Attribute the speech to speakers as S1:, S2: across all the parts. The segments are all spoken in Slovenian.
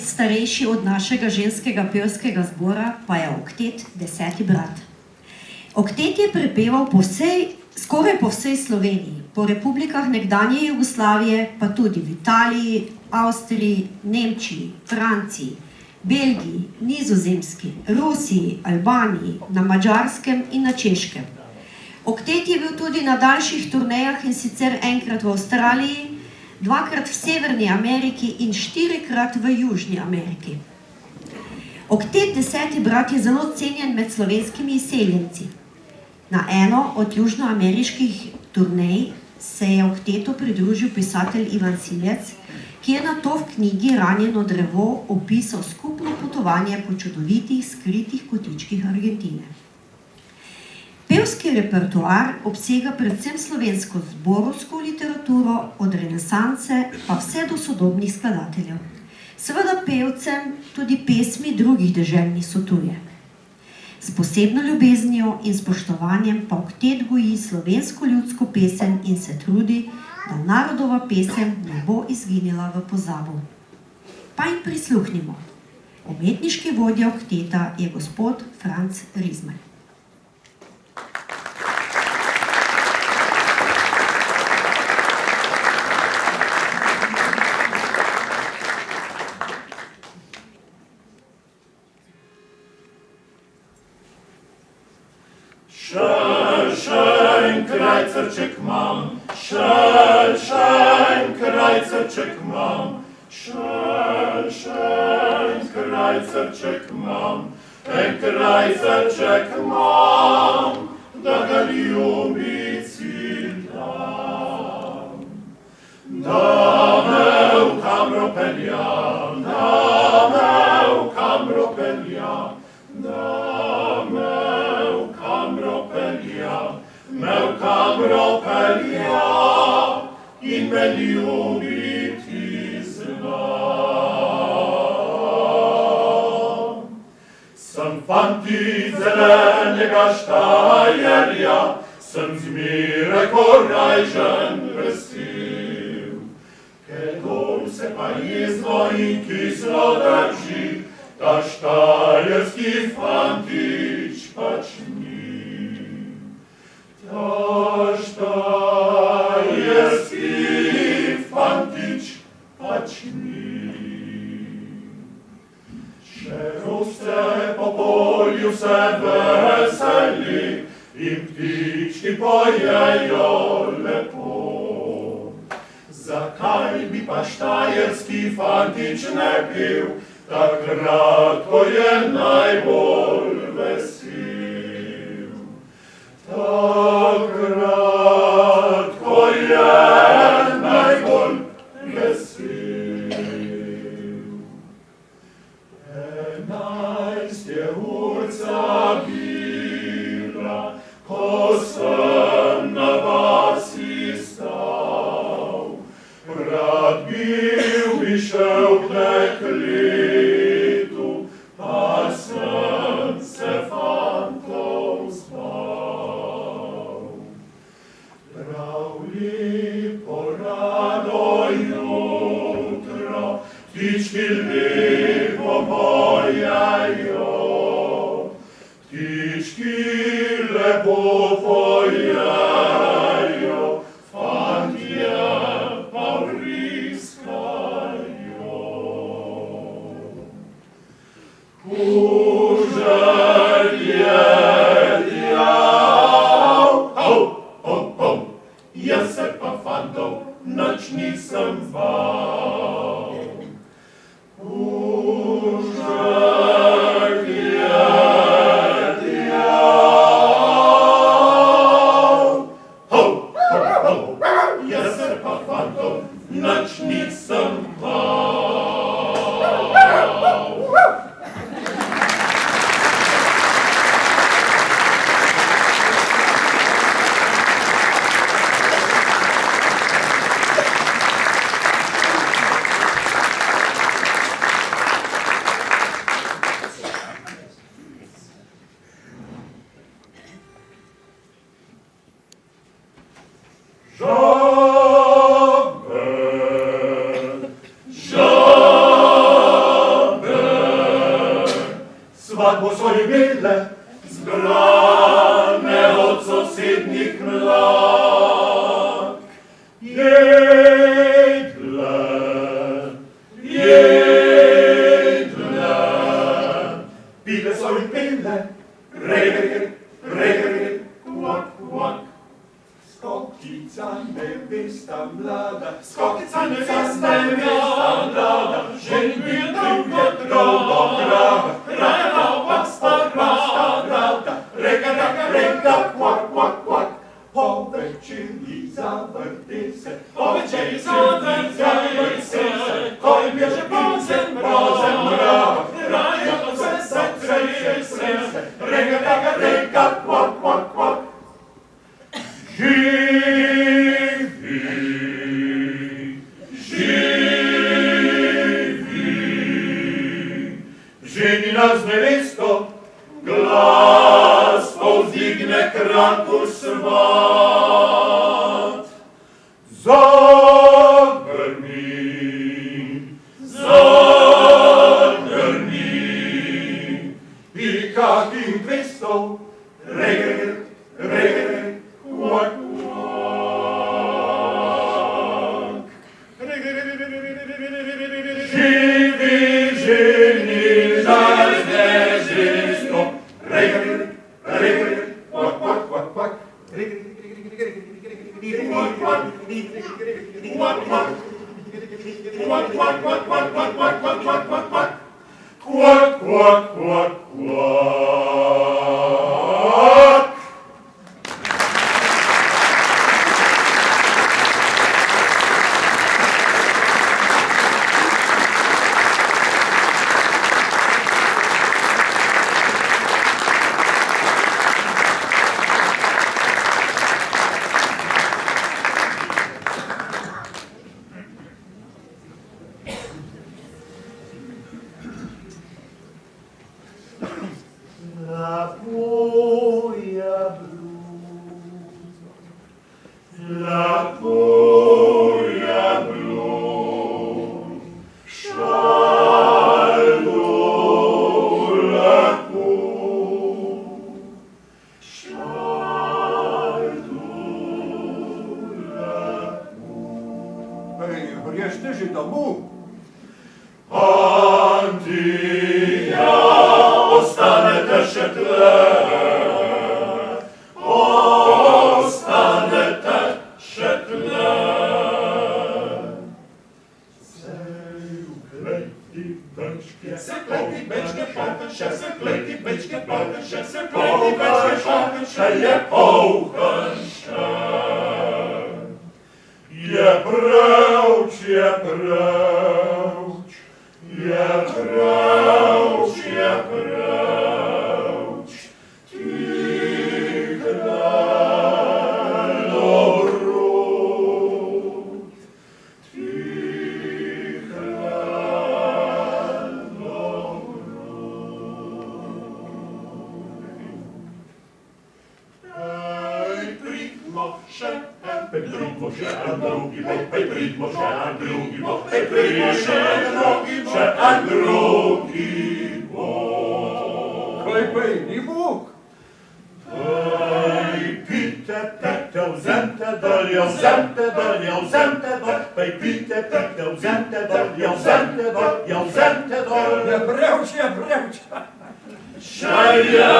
S1: starejši od našega ženskega pevskega zbora pa je oktet 10. brat. Oktet je prepeval skoraj po vsej Sloveniji, po republikah nekdanje Jugoslavije, pa tudi v Italiji, Avstriji, Nemčiji, Franciji, Belgiji, Nizozemski, Rusiji, Albaniji, na Madžarskem in na Češkem. Oktet je bil tudi na daljših turnejah, in sicer enkrat v Avstraliji, 2-krat v Severni Ameriki in 4-krat v Južni Ameriki. Oktet 10. brat je zelo cenjen med slovenskimi izseljenci. Na eno od južnoameriških turnej se je oktetu pridružil pisatelj Ivan Silec, ki je nato v knjigi Ranjeno drevo opisal skupno potovanje po čudovitih, skritih kotičkih Argentine. Pevski repertoar obsega predvsem slovensko zborovsko literaturo, od renesanse pa vse do sodobnih skladateljev. Seveda pevcem tudi pesmi drugih deželnih so tuje. S posebno ljubeznijo in spoštovanjem pa oktet goji slovensko ljudsko pesem in se trudi, da narodova pesem ne bo izginila v pozabo. Pa jim prisluhnimo. Umetniški vodja okteta je gospod Franc Rizman.
S2: Kreuzerček mam, schön, schön, Kreuzerček mam, schön, schön, Kreuzerček mam, ein Kreuzerček mam, da ga ljubici dam. Da me v kamro pelja, da me v kamro pelja, da me v kamro pelja, me v kamro pelja in me ljubiti zna. Sem fanti zelenega štajerja, sem zmeraj korajžen vesel. Kedol se pa jezno in kislo drži, ta štajerski fantič pač ni. Ta štajerski fantič pač ni. Šerovce po polju se veseli in ptički pojejo lepo. Zakaj bi pa štajerski fantič ne pil, takrat, ko je najbolj vesel? Takrat, ko je najbolj vesel. 11 je urca bila, ko sem na vasi stal. Rad bil bi šel k dekletu, pa sem se fantov zbal. Prav lepo rano jutro, ptički lepo pojejo, ptički lepo pojejo, fantje pa vriskajo. Kuželj je djal, jaz se pa fantov noč nisem bal. Kuželj je djal, jaz se pa fantov noč nisem bal. svatbo svoju bile, zbrane od sosednjih mlak. Jedle, bile so jim pile, regre, kvak, kvak. Skokica nevesta mlada, ženbi drugo krava, krava, rada, rega, kvak, kvak, kvak. Po večeri zavrti se, ko jim je že pozen mrava, raja se, rega, kvak, kvak, kvak. Ženina z nevesto, glas povzdigne kraku svat. Zagrni, i kakih 200, regre, kvak, kvak. Živi ženina z nevesto, regre, kvak, kvak, kvak, kvak. Kvak, kvak, kvak, kvak. La tvoja blum, šaldu laku, Greš že domov? Antija, ostanete še tle. Ostanete še tle. Se ukleti bečke, polkan, še se kleti bečke, polkan, še se kleti bečke, polkan, še je polkan, še. Je pravč, je pravč, je pravč, je pravč, ti hlado rod, ti hlado rod. Hej, pridmo še, pridmo še en drugi bok, pridmo še en drugi bok, pridmo še en drugi bok. Kaj ni bok? Pijte, vzemte dol, vzemte dol, vzemte dol, pijte, vzemte dol, vzemte dol, vzemte dol. Je prevč. Še je,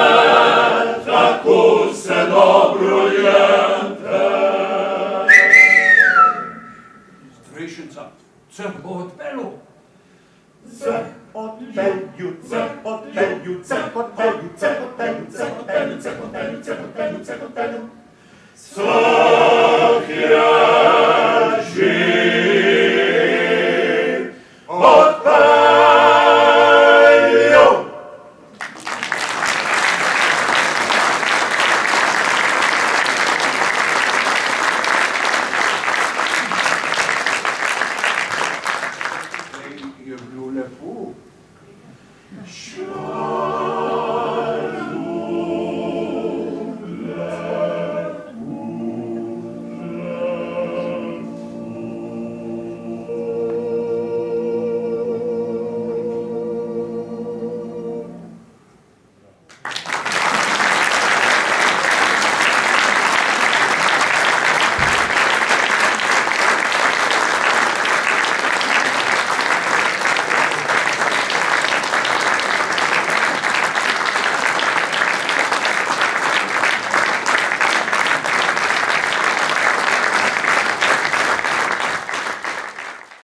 S2: tako se dobro jemte. Strešenca, se bo odpelo. Se odpelju. Sohja živ odpelju. Je bilo lepo.